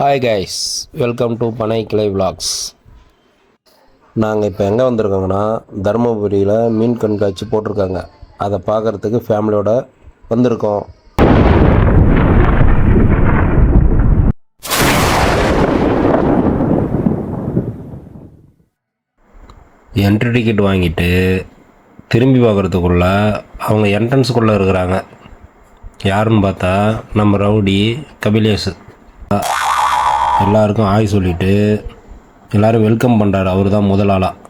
Hi guys, welcome to பனை கிளை vlogs. நாங்கள் இப்போ எங்கே வந்திருக்கோங்கன்னா, தருமபுரியில் மீன் கண்காட்சி போட்டிருக்காங்க. அதை பார்க்குறதுக்கு ஃபேமிலியோடு வந்திருக்கோம். என்ட்ரி டிக்கெட் வாங்கிட்டு திரும்பி பார்க்குறதுக்குள்ள அவங்க என்ட்ரன்ஸுக்குள்ளே இருக்கிறாங்க. யாருன்னு பார்த்தா நம்ம ரவுடி கபிலேஷ். எல்லாருக்கும் ஆய் சொல்லிவிட்டு எல்லோரும் வெல்கம் பண்ணுறாரு. அவர் தான் முதல் ஆளாக.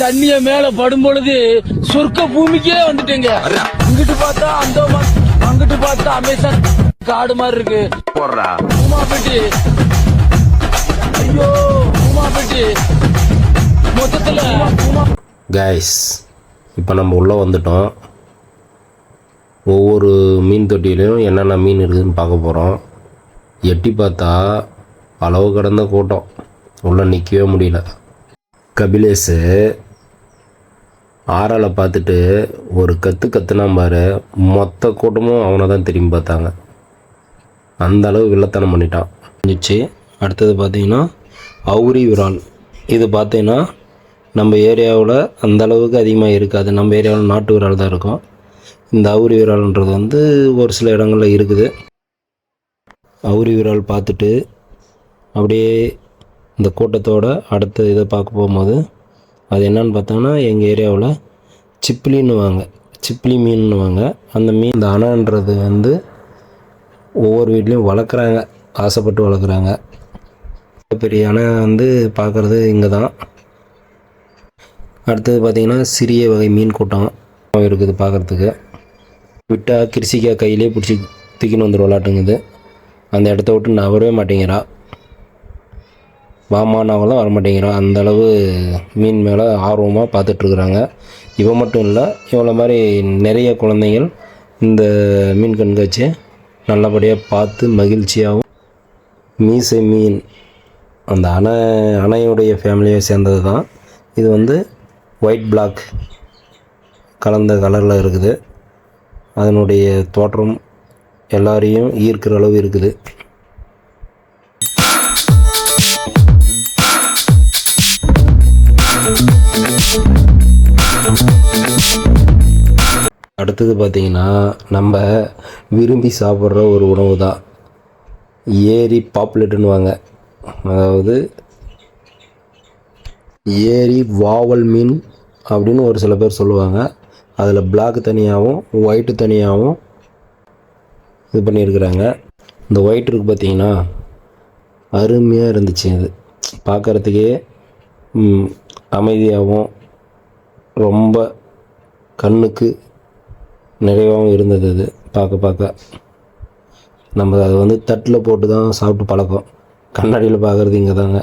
தண்ணிய மேல படும் பொழுது சொர்க்க பூமிக்கே வந்துட்டேங்க. இங்கிட்டு பார்த்தா அந்தோமான், அங்கிட்டு பார்த்தா அமேசான் காடு மாதிரி இருக்கு. பூமாப்பட்டி, ஐயோ பூமாப்பட்டி மொத்தத்துல. கைஸ், இப்போ நம்ம உள்ளே வந்துட்டோம். ஒவ்வொரு மீன் தொட்டியிலையும் என்னென்ன மீன் இருக்குதுன்னு பார்க்க போகிறோம். எட்டி பார்த்தா அளவு கடந்த கூட்டம், உள்ளே நிற்கவே முடியல. கபிலேஷு ஆறால் பார்த்துட்டு ஒரு கத்துனா பாரு, மொத்த கூட்டமும் அவனை தான் திரும்பி பார்த்தாங்க. அந்த அளவு வில்லத்தனம் பண்ணிட்டான். இருந்துச்சு. அடுத்தது பார்த்திங்கன்னா அவுரி விரால். இது பார்த்திங்கன்னா நம்ம ஏரியாவில் அந்த அளவுக்கு அதிகமாக இருக்காது. நம்ம ஏரியாவில் நாட்டு விரால் தான் இருக்கும். இந்த அவுரி விரால்ன்றது வந்து ஒரு சில இடங்களில் இருக்குது. அவுரி விரால் பார்த்துட்டு அப்படியே இந்த கூட்டத்தோடு அடுத்த இதை பார்க்க போகும்போது அது என்னன்னு பார்த்தோன்னா, எங்கள் ஏரியாவில் சிப்ளின்னுவாங்க, சிப்ளி மீன்னுவாங்க. அந்த மீன், இந்த அணைன்றது வந்து ஒவ்வொரு வீட்லேயும் வளர்க்குறாங்க, ஆசைப்பட்டு வளர்க்குறாங்க. பெரிய அணை வந்து பார்க்குறது இங்கே தான். அடுத்தது பார்த்திங்கன்னா சிறிய வகை மீன் கூட்டம் இருக்குது பார்க்குறதுக்கு. விட்டால் கிருஷிக்காய் கையிலே பிடிச்சி தூக்கின்னு வந்து விளாட்டுங்குது. அந்த இடத்த விட்டு நகரவே மாட்டேங்கிறா. வாமானாவெல்லாம் வரமாட்டேங்கிறான். அந்தளவு மீன் மேலே ஆர்வமாக பார்த்துட்ருக்குறாங்க. இவன் மட்டும் இல்லை, இவளை மாதிரி நிறைய குழந்தைகள் இந்த மீன் கண்காட்சியை நல்லபடியாக பார்த்து மகிழ்ச்சியாகவும். மீசை மீன் அந்த அணையுடைய ஃபேமிலியை சேர்ந்தது தான். இது வந்து ஒயிட் பிளாக் கலந்த கலரில் இருக்குது. அதனுடைய தோற்றம் எல்லாரையும் ஈர்க்கிற அளவு இருக்குது. அடுத்தது பார்த்திங்கன்னா நம்ம விரும்பி சாப்பிட்ற ஒரு உணவு தான் ஏரி பாப்புலேட்டுன்னுவாங்க. அதாவது ஏரி வாவல் மீன் அப்படின்னு ஒரு சில பேர் சொல்லுவாங்க. அதில் பிளாக் தனியாகவும் ஒயிட்டு தனியாகவும் இது பண்ணியிருக்கிறாங்க. இந்த ஒயிட் இருக்குது பார்த்திங்கன்னா, அருமையாக இருந்துச்சு. அது பார்க்குறதுக்கே அமைதியாகவும் ரொம்ப கண்ணுக்கு நிறைவாகவும் இருந்தது. அது பார்க்க நம்ம அதை வந்து தட்டில் போட்டு தான் சாப்பிட்டு பழக்கம். கண்ணாடியில் பார்க்குறது இங்கே தாங்க.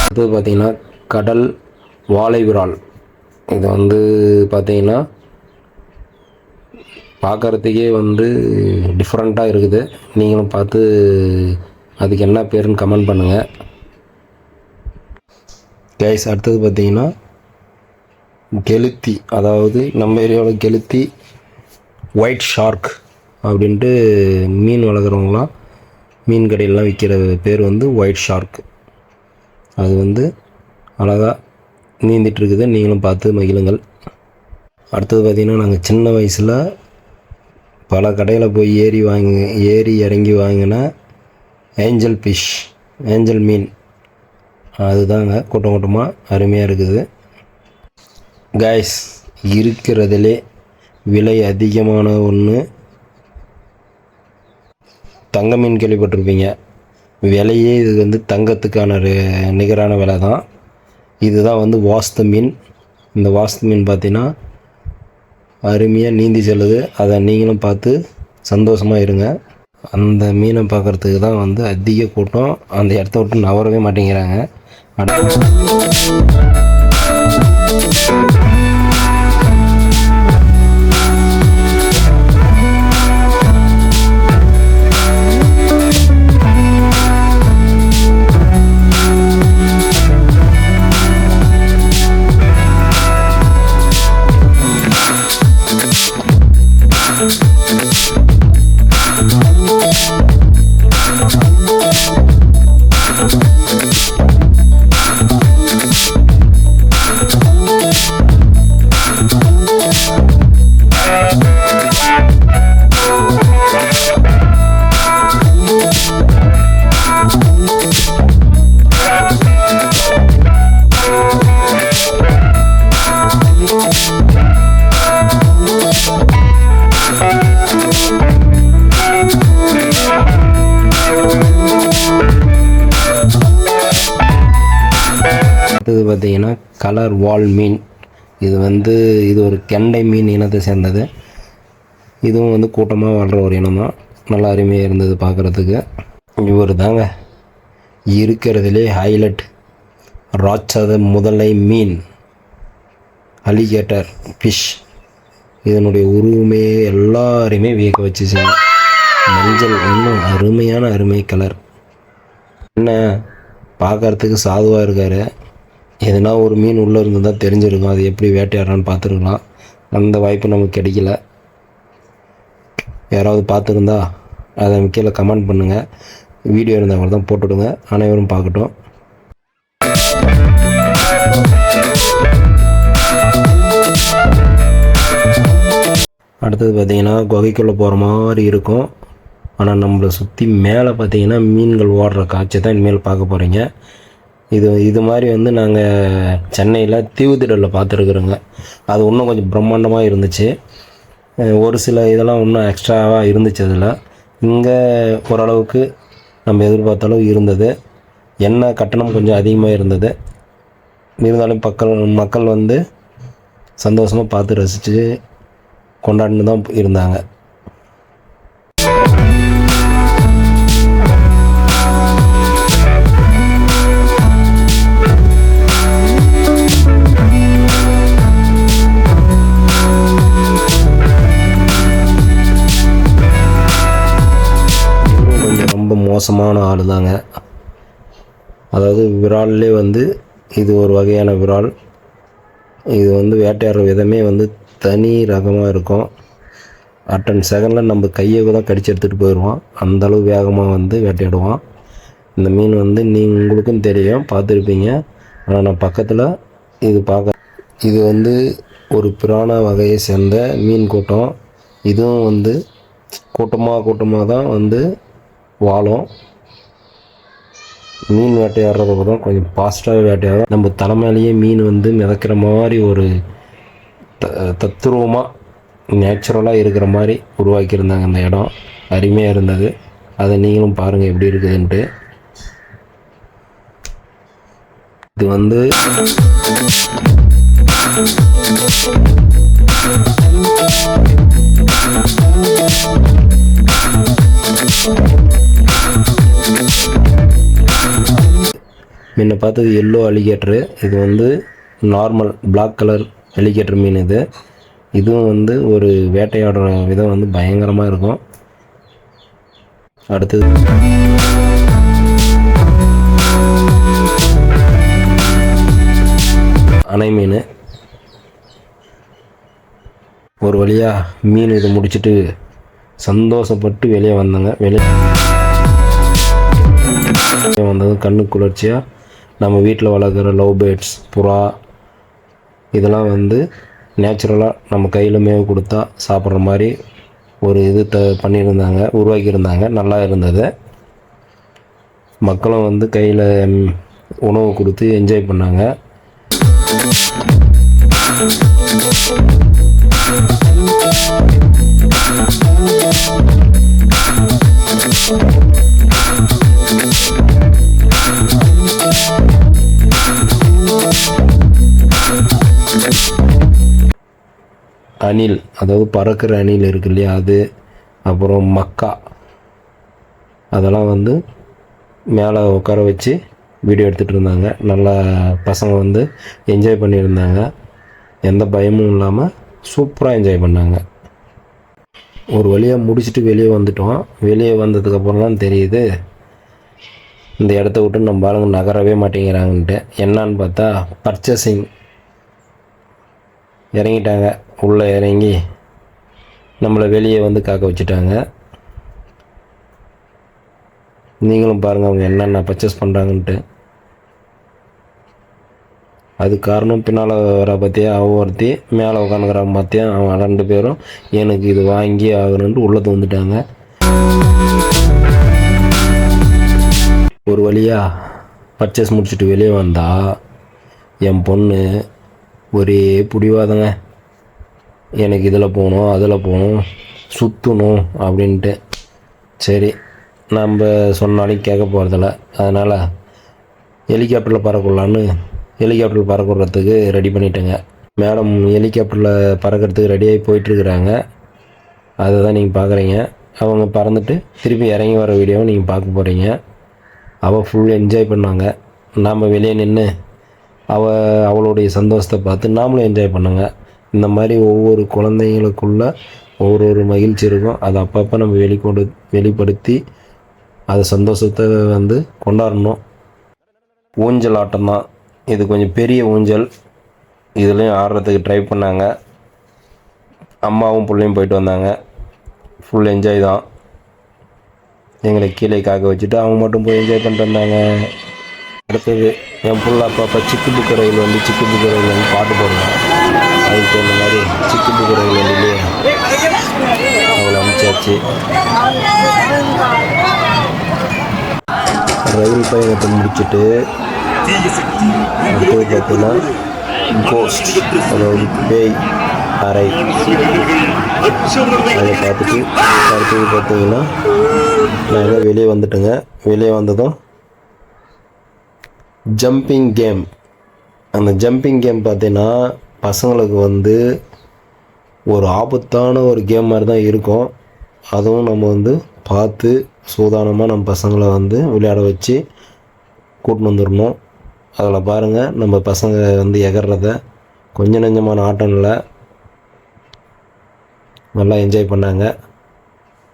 அடுத்தது பார்த்திங்கன்னா கடல் வாழை விரால். இது வந்து பார்த்திங்கன்னா பார்க்குறதுக்கே வந்து டிஃப்ரெண்ட்டாக இருக்குது. நீங்களும் பார்த்து அதுக்கு என்ன பேருன்னு கமெண்ட் பண்ணுங்கள் கைஸ். அடுத்தது பார்த்திங்கன்னா கெளுத்தி, அதாவது நம்ம ஏரியாவில் கெளுத்தி, ஒயிட் ஷார்க் அப்படின்ட்டு மீன் வளர்க்குறவங்களாம் மீன் கடையிலலாம் விற்கிற பேர் வந்து ஒயிட் ஷார்க். அது வந்து அழகாக நீந்திட்டுருக்குது. நீங்களும் பார்த்து மகிழுங்கள். அடுத்தது பார்த்திங்கன்னா, நாங்கள் சின்ன வயசில் பல கடையில் போய் ஏறி இறங்கி வாங்கினா ஏஞ்சல் ஃபிஷ், ஏஞ்சல் மீன், அதுதாங்க கூட்டம் கூட்டமாக அருமையாக இருக்குது. கைஸ், இருக்கிறதுலே விலை அதிகமான ஒன்று தங்க மீன். கேள்விப்பட்டிருப்பீங்க. விலையே இது வந்து தங்கத்துக்கான நிகரான விலை தான். இதுதான் வந்து வாஸ்து மீன். இந்த வாஸ்து மீன் பார்த்தீங்கன்னா அருமையாக நீந்தி செல்லுது. அதை நீங்களும் பார்த்து சந்தோஷமாக இருங்க. அந்த மீனை பார்க்குறதுக்கு தான் வந்து அதிக கூட்டம். அந்த இடத்த விட்டு நவரவே மாட்டேங்கிறாங்க. அடுத்தது பார்த்திங்கன்னா கலர் வால் மீன். இது ஒரு கெண்டை மீன் இனத்தை சேர்ந்தது. இதுவும் வந்து கூட்டமாக வாழ்கிற ஒரு இனம் தான். நல்லா அருமையாக இருந்தது பார்க்குறதுக்கு. இவர் தாங்க இருக்கிறதுலே ஹைலைட் ராட்சத முதலை மீன், அலிகேட்டர் ஃபிஷ். இதனுடைய உருவமே எல்லாரையுமே வியக்க வச்சுச்சு. மஞ்சள் இன்னும் அருமை கலர். என்ன பார்க்குறதுக்கு சாதுவாக இருக்கார். எதுனா ஒரு மீன் உள்ளே இருந்து தான் தெரிஞ்சிருக்கும். அது எப்படி வேட்டையாடுறான்னு பார்த்துருக்கலாம். அந்த வாய்ப்பு நமக்கு கிடைக்கல. யாராவது பார்த்துருந்தா அதை கீழே கமெண்ட் பண்ணுங்கள். வீடியோ இருந்தால் தான் போட்டுவிடுங்க. அனைவரும் பார்க்கட்டும். அடுத்தது பார்த்திங்கன்னா குகைக்குள்ளே போகிற மாதிரி இருக்கும். ஆனால் நம்மளை சுற்றி மேலே பார்த்திங்கன்னா மீன்கள் ஓடுற காட்சி தான் இனிமேல் பார்க்க போகிறீங்க. இது மாதிரி வந்து நாங்கள் சென்னையில் தீவுத்திடலில் பார்த்துருக்குறோங்க. அது இன்னும் கொஞ்சம் பிரம்மாண்டமாக இருந்துச்சு. ஒரு சில இதெல்லாம் இன்னும் எக்ஸ்ட்ராவாக இருந்துச்சு. அதில் இங்கே ஓரளவுக்கு நம்ம எதிர்பார்த்த அளவு இருந்தது. என்ன கட்டணம் கொஞ்சம் அதிகமாக இருந்தது. இருந்தாலும் மக்கள் வந்து சந்தோஷமாக பார்த்து ரசித்து கொண்டாடின்னு தான் இருந்தாங்க. ரொம்ப மோசமான ஆள் தாங்க. அதாவது விரால்லே வந்து இது ஒரு வகையான விரால். இது வந்து வேட்டையாடுற விதமே வந்து தனி ரகமாக இருக்கும். அட்டன் செகண்டில் நம்ம கையை தான் கடிச்சு எடுத்துகிட்டு போயிடுவான். அந்தளவு வேகமாக வந்து வேட்டையாடுவான். இந்த மீன் வந்து உங்களுக்கும் தெரியும், பார்த்துருப்பீங்க. ஆனால் நான் பக்கத்தில் இது வந்து ஒரு பிராண வகையை சேர்ந்த மீன் கூட்டம். இதுவும் வந்து கூட்டமாக தான் வந்து வாழும். மீன் வேட்டையாடுறப்ப தான் கொஞ்சம் ஃபாஸ்ட்டாக வேட்டையாடும். நம்ம தலைமையிலேயே மீன் வந்து மிதக்கிற மாதிரி ஒரு தத்துருவமாக நேச்சுரலாக இருக்கிற மாதிரி உருவாக்கியிருந்தாங்க. அந்த இடம் அருமையாக இருந்தது. அதை நீங்களும் பாருங்கள் எப்படி இருக்குதுன்ட்டு. இது வந்து முன்ன பார்த்தது எல்லோ அலிகேட்டரு. இது வந்து நார்மல் பிளாக் கலர் அலிகேட்டர் மீன். இதுவும் வந்து ஒரு வேட்டையாடுற விதம் வந்து பயங்கரமாக இருக்கும். அடுத்தது அணை மீன். ஒரு வழியாக மீன் இதை முடிச்சுட்டு சந்தோஷப்பட்டு வெளியே வந்தாங்க. வெளியே வந்தது கண்ணு குளிர்ச்சியாக நம்ம வீட்டில் வளர்க்குற லவ் பேர்ட்ஸ், புறா, இதெல்லாம் வந்து நேச்சுரலாக நம்ம கையில் மேவு கொடுத்தா சாப்பிட்ற மாதிரி ஒரு இது பண்ணியிருந்தாங்க, உருவாக்கியிருந்தாங்க. நல்லா இருந்தது. மக்களும் வந்து கையில் உணவு கொடுத்து என்ஜாய் பண்ணாங்க. அணில், அதாவது பறக்கிற அணில் இருக்கு இல்லையா, அது, அப்புறம் மக்கா, அதெல்லாம் வந்து மேலே உட்கார வச்சு வீடியோ எடுத்துகிட்டு இருந்தாங்க. நல்லா பசங்க வந்து என்ஜாய் பண்ணியிருந்தாங்க. எந்த பயமும் இல்லாமல் சூப்பராக என்ஜாய் பண்ணாங்க. ஒரு வழியாக முடிச்சுட்டு வெளியே வந்துட்டோம். வெளியே வந்ததுக்கப்புறம் தான் தெரியுது இந்த இடத்த விட்டு நம்ம ஆளுங்க நகரவே மாட்டேங்கிறாங்கன்ட்டு. என்னான்னு பார்த்தா பர்ச்சேசிங் இறங்கிட்டாங்க. உள்ளே இறங்கி நம்மளை வெளியே வந்து காக்க வச்சுட்டாங்க. நீங்களும் பாருங்கள் அவங்க என்னென்ன பர்ச்சேஸ் பண்ணுறாங்கன்ட்டு. அது காரணம் பின்னால் வர பார்த்தியா, ஒருத்தி மேலே உட்காந்துக்கிறாங்க பார்த்தியா, அவன் 2 பேரும் எனக்கு இது வாங்கி ஆகணுன்ட்டு உள்ளே வந்துட்டாங்க. ஒரு வழியாக பர்ச்சேஸ் முடிச்சுட்டு வெளியே வந்தால் என் பொண்ணு ஒரே பிடிவாதங்க. எனக்கு இதில் போகணும், அதில் போகணும், சுற்றணும் அப்படின்ட்டு. சரி, நம்ம சொன்னாலும் கேட்க போகிறதில்ல. அதனால் ஹெலிகாப்டரில் பறக்கலான்னு ஹெலிகாப்டரில் பறக்கிறதுக்கு ரெடி பண்ணிட்டேங்க. மேடம் ஹெலிகாப்டரில் பறக்கிறதுக்கு ரெடியாகி போயிட்டுருக்குறாங்க. அதை தான் நீங்கள் பார்க்குறீங்க. அவங்க பறந்துட்டு திருப்பி இறங்கி வர வீடியோவை நீங்கள் பார்க்க போகிறீங்க. அவள் ஃபுல் என்ஜாய் பண்ணாங்க. நாம் வெளியே நின்று அவளுடைய சந்தோஷத்தை பார்த்து நாமளும் என்ஜாய் பண்ணுங்க. இந்த மாதிரி ஒவ்வொரு குழந்தைங்களுக்குள்ள ஒவ்வொரு மகிழ்ச்சி இருக்கும். அதை அப்பப்போ நம்ம வெளிப்படுத்தி அதை சந்தோஷத்தை வந்து கொண்டாடணும். ஊஞ்சல் ஆட்டம் தான் இது, கொஞ்சம் பெரிய ஊஞ்சல். இதுலேயும் ஆடுறதுக்கு ட்ரை பண்ணாங்க. அம்மாவும் பிள்ளையும் போயிட்டு வந்தாங்க. ஃபுல் என்ஜாய் தான். எங்களை கீழே காக்க வச்சுட்டு அவங்க மட்டும் போய் என்ஜாய் பண்ணிட்டு வந்தாங்க. அடுத்தது என் புள்ள அப்பப்போ சிக்கு புக்கு ரயில் வந்து பாட்டு போடுவேன். அதுக்கு தகுந்த மாதிரி சிக்கு புக்கு ரயில் வண்டியிலே அவளை அனுப்பிச்சாச்சு. ரயில் பயணத்தை முடிச்சுட்டு அடுத்தது பார்த்தீங்கன்னா கோஸ்ட், அதாவது பேய் அறை, அதை பார்த்துட்டு அடுத்தது பார்த்தீங்கன்னா நாங்கள் வெளியே வந்துட்டோங்க. வெளியே வந்ததும் ஜம்பிங் கேம். அந்த ஜம்பிங் கேம் பார்த்தீங்கன்னா பசங்களுக்கு வந்து ஒரு ஆபத்தான ஒரு கேம் மாதிரி தான் இருக்கும். அதுவும் நம்ம வந்து பார்த்து சூதானமாக நம்ம பசங்களை வந்து விளையாட வச்சு கூட்டின்னு வந்துடணும். அதில் பாருங்கள், நம்ம பசங்க வந்து எகறத கொஞ்சம் நெஞ்சமான ஆட்டம் இல்லை, நல்லா என்ஜாய் பண்ணாங்க.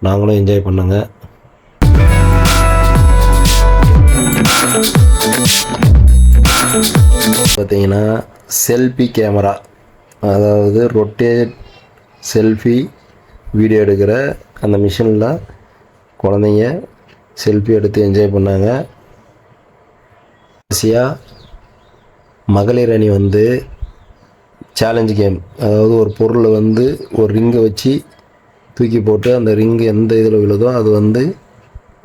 நாங்களும் என்ஜாய் பண்ணோங்க. பார்த்தீங்கன்னா செல்ஃபி கேமரா, அதாவது ரொட்டேட் செல்ஃபி வீடியோ எடுக்கிற அந்த மிஷினில் குழந்தைங்க செல்ஃபி எடுத்து என்ஜாய் பண்ணாங்க. கடைசியாக மகளிர் அணி வந்து சேலஞ்ச் கேம், அதாவது ஒரு பொருளை வந்து ஒரு ரிங்கை வச்சு தூக்கி போட்டு அந்த ரிங்கு எந்த இதில் விழுதோ அது வந்து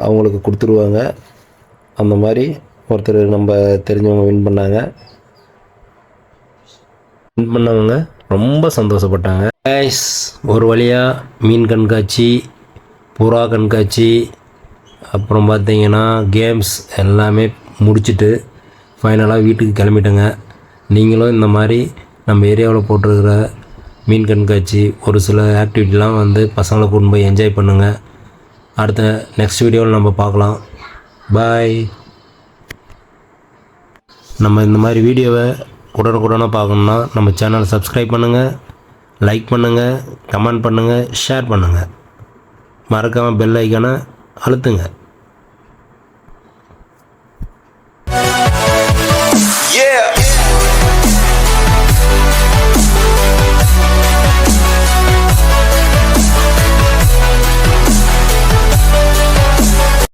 அவங்களுக்கு கொடுத்துருவாங்க. அந்த மாதிரி ஒருத்தர் நம்ம தெரிஞ்சவங்க வின் பண்ணாங்க. வின் பண்ணவங்க ரொம்ப சந்தோஷப்பட்டாங்க. ஒரு வழியாக மீன் கண்காட்சி, புறா கண்காட்சி, அப்புறம் பார்த்திங்கன்னா கேம்ஸ் எல்லாமே முடிச்சுட்டு ஃபைனலாக வீட்டுக்கு கிளம்பிட்டேங்க. நீங்களும் இந்த மாதிரி நம்ம ஏரியாவில் போட்டிருக்கிற மீன் கண்காட்சி ஒரு சில ஆக்டிவிட்டிலாம் வந்து பசங்களை கூட்டின்னு போய் என்ஜாய் பண்ணுங்கள். அடுத்த நெக்ஸ்ட் வீடியோவில் நம்ம பார்க்கலாம். பாய். நம்ம இந்த மாதிரி வீடியோவை உடனுக்குடனாக பார்க்கணுன்னா நம்ம சேனலை சப்ஸ்கிரைப் பண்ணுங்கள், லைக் பண்ணுங்கள், கமெண்ட் பண்ணுங்கள், ஷேர் பண்ணுங்கள். மறக்காமல் பெல் ஐக்கானை அழுத்துங்க.